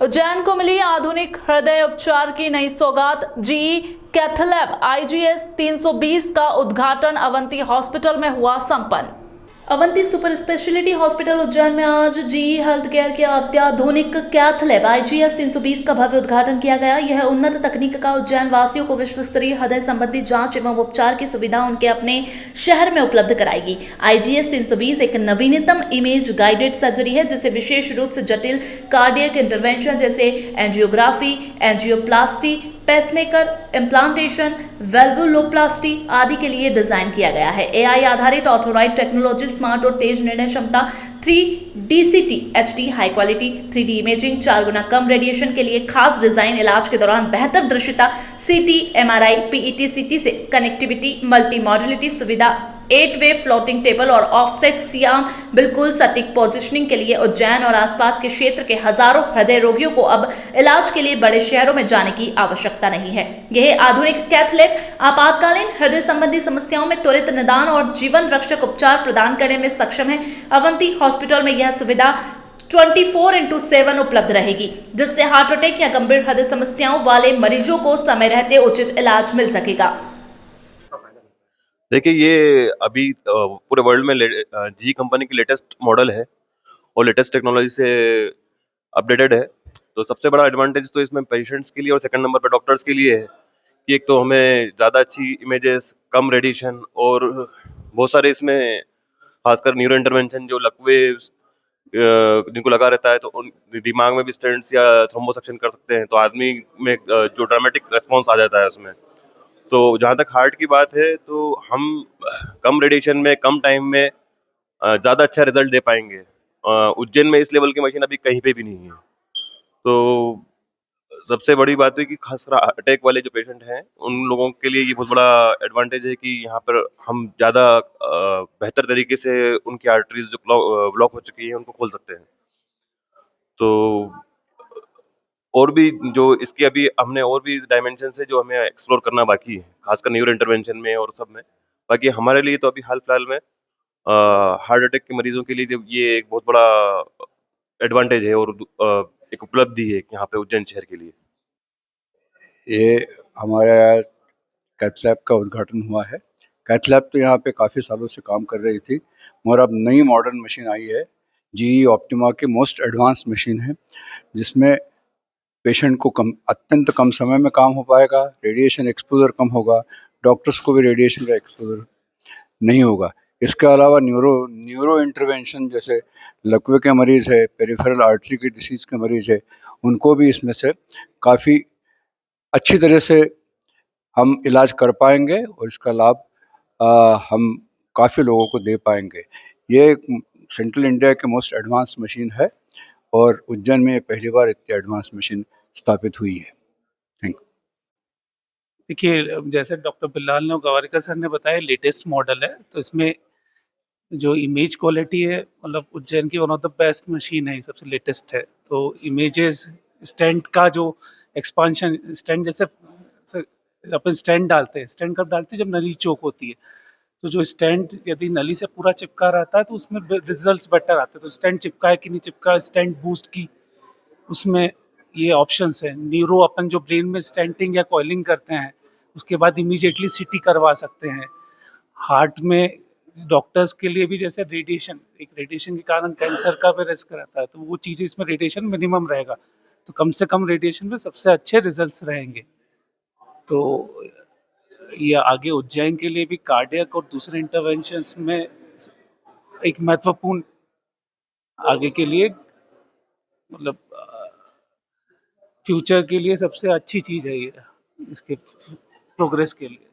उज्जैन को मिली आधुनिक हृदय उपचार की नई सौगात। जीई कैथलैब IGS 320 का उद्घाटन अवंती हॉस्पिटल में हुआ संपन्न। Avanti super speciality hospital Ujjain में आज जीई हेल्थ केयर के अत्याधुनिक कैथलैब IGS 320 का भव्य उद्घाटन किया गया। यह उन्नत तकनीक का उज्जैन वासियों को विश्व स्तरीय हृदय संबंधी जांच एवं उपचार की सुविधा उनके अपने शहर में उपलब्ध कराएगी। IGS 320 एक नवीनतम इमेज गाइडेड सर्जरी है, जिसे विशेष रूप से जटिल कार्डियक इंटरवेंशन जैसे एंजियोग्राफी, एंजियोप्लास्टी, पेसमेकर, इम्प्लांटेशन, वेल्वुलोप्लास्टी आदि के लिए डिजाइन किया गया है। AI आधारित ऑटोराइड टेक्नोलॉजी, स्मार्ट और तेज निर्णय क्षमता, 3DCT HD high quality 3D imaging, 4 गुना कम रेडिएशन के लिए खास डिजाइन, इलाज के दौरान बेहतर दृश्यता, CT, MRI, PET CT से कनेक्टिविटी, मल्टी मॉड्यूलिटी सुविधा, 8-वे फ्लोटिंग टेबल और ऑफसेट सियाम, बिल्कुल सटीक पोजिशनिंग के लिए उज्जैन और आसपास के क्षेत्र के हजारों हृदय रोगियों को अब इलाज के लिए बड़े शहरों में जाने की आवश्यकता नहीं है। यह आधुनिक कैथलैब आपातकालीन हृदय संबंधी समस्याओं में त्वरित निदान और जीवन रक्षक उपचार प्रदान करने में सक्षम है। अवंती हॉस्पिटल में यह सुविधा 24/7 उपलब्ध रहेगी, जिससे हार्ट अटैक या गंभीर हृदय समस्याओं वाले मरीजों को समय रहते उचित इलाज मिल सकेगा। देखिए, ये अभी पूरे वर्ल्ड में जी कंपनी की लेटेस्ट मॉडल है और लेटेस्ट टेक्नोलॉजी से अपडेटेड है। तो सबसे बड़ा एडवांटेज तो इसमें पेशेंट्स के लिए और सेकंड नंबर पर डॉक्टर्स के लिए है कि एक तो हमें ज़्यादा अच्छी इमेजेस, कम रेडिएशन और बहुत सारे इसमें खासकर न्यूरो इंटरवेंशन जो लकवे जिनको लगा रहता है तो उन दिमाग में भी स्टेंट्स या थ्रोम्बोसेक्शन कर सकते हैं, तो आदमी में जो ड्रामेटिक रेस्पॉन्स आ जाता है उसमें। तो जहाँ तक हार्ट की बात है तो हम कम रेडिएशन में कम टाइम में ज़्यादा अच्छा रिजल्ट दे पाएंगे। उज्जैन में इस लेवल की मशीन अभी कहीं पे भी नहीं है। तो सबसे बड़ी बात है कि खासकर अटैक वाले जो पेशेंट हैं उन लोगों के लिए ये बहुत बड़ा एडवांटेज है कि यहाँ पर हम ज़्यादा बेहतर तरीके से उनकी आर्टरीज जो ब्लॉक हो चुकी है उनको खोल सकते हैं। तो और भी जो इसकी अभी हमने और भी डायमेंशन है जो हमें एक्सप्लोर करना बाकी है, खासकर न्यूरो इंटरवेंशन में और सब में। बाकी हमारे लिए तो अभी हाल फिलहाल में हार्ट अटैक के मरीजों के लिए ये एक बहुत बड़ा एडवांटेज है और एक उपलब्धि है यहाँ पे उज्जैन शहर के लिए। ये हमारे कैथलैब का उद्घाटन हुआ है। कैथलैब तो यहाँ पे काफ़ी सालों से काम कर रही थी, मगर अब नई मॉडर्न मशीन आई है। जीई ऑप्टिमा की मोस्ट एडवांस मशीन है, जिसमें पेशेंट को अत्यंत कम समय में काम हो पाएगा, रेडिएशन एक्सपोजर कम होगा, डॉक्टर्स को भी रेडिएशन का एक्सपोजर नहीं होगा। इसके अलावा न्यूरो इंटरवेंशन जैसे लकवे के मरीज़ है, पेरिफेरल आर्टरी की डिसीज़ के मरीज़ है, उनको भी इसमें से काफ़ी अच्छी तरह से हम इलाज कर पाएंगे और इसका लाभ हम काफ़ी लोगों को दे पाएंगे। ये सेंट्रल इंडिया की मोस्ट एडवांस मशीन है और उज्जैन में पहली बार इतनी एडवांस मशीन स्थापित हुई है। Thank you. देखिए, जैसे डॉक्टर बिलाल ने और गवारिकर सर ने बताया, लेटेस्ट मॉडल है, तो इसमें जो इमेज क्वालिटी है, मतलब उज्जैन की one of the best machine है, सबसे लेटेस्ट है। तो इमेजेस, स्टेंट का जो एक्सपांशन, स्टेंट जैसे अपन स्टेंट डालते हैं, स्टेंट कब डालते हैं? जब नली चोक होती है। तो जो स्टेंट यदि नली से पूरा चिपका रहता है तो उसमें रिजल्ट्स बेटर आते हैं। तो स्टेंट चिपका है कि नहीं चिपका, स्टेंट बूस्ट की, उसमें ये ऑप्शंस है। न्यूरो, अपन जो ब्रेन में स्टेंटिंग या कॉइलिंग करते हैं उसके बाद इमीडिएटली CT करवा सकते हैं। हार्ट में डॉक्टर्स के लिए भी जैसे रेडिएशन, एक रेडिएशन के कारण कैंसर का भी रिस्क रहता है, तो वो चीज़ें इसमें रेडिएशन मिनिमम रहेगा, तो कम से कम रेडिएशन में सबसे अच्छे रिजल्ट्स रहेंगे। तो ये आगे उज्जैन के लिए भी कार्डियक और दूसरे इंटरवेंशंस में एक महत्वपूर्ण आगे के लिए, मतलब फ्यूचर के लिए सबसे अच्छी चीज़ है ये, इसके प्रोग्रेस के लिए।